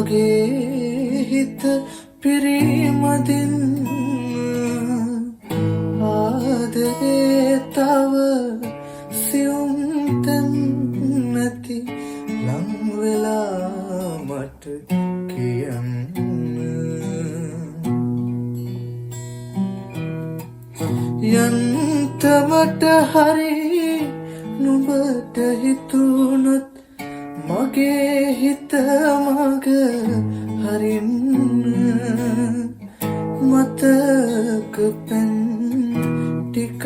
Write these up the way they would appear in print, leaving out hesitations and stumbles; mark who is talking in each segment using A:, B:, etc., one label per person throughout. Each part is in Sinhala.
A: මගේ හිත පිරිමදින් ආදරේ තව සියුම් තැන් නැති ලං වෙලා මට කියන්න යන්තමට හරි නුඹට හිතුනොත් මගේ හිත මග හරින්න මතක පෙන් ටිකක්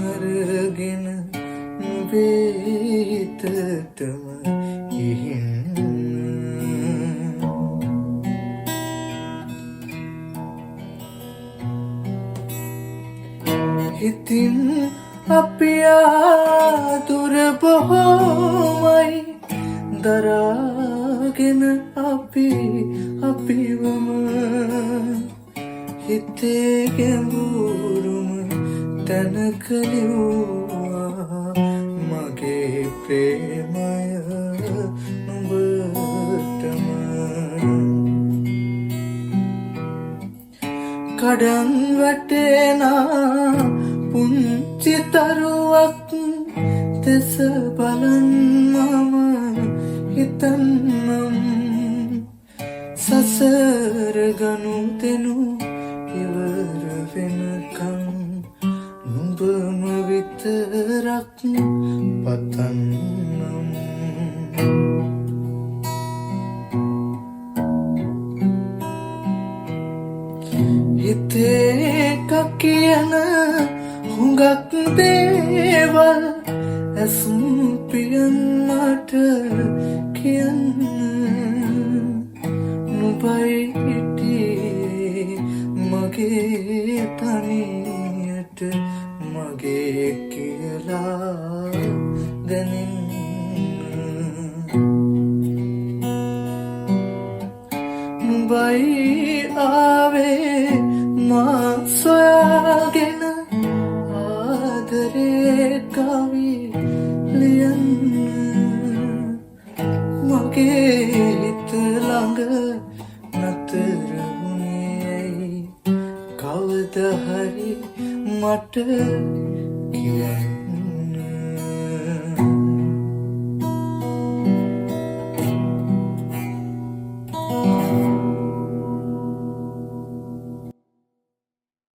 A: අරගෙන නුඹේ හිතටම ඉහින්න ඉතින් අපි ආදුර බොහෝමයි දරාගෙන අපිවම හිතේ ගැඹුරුම තැනක ලිව්වා මගේ ප්‍රේමය නුඹටම කඩන් වැටෙනා පුංචි තරුවක් දෙස බලන් මම හිතන්නම් සසර ගනුදෙනු ඉවර වෙනකම් නුඹම විතරක් පතන්නම් හිතේ එකක් කියන හුඟක් දේවල් ඇසුම් පියන් මට කියන්න නුඹයි හිටියේ මගේ තනියට මගේ කියලා දැනින්න නුඹයි ආවේ මා සොයාගෙන ආදරේ කවි ලියන්න මගේ හිත ළඟ නතර වුණේ කවද හරි මට කියන්න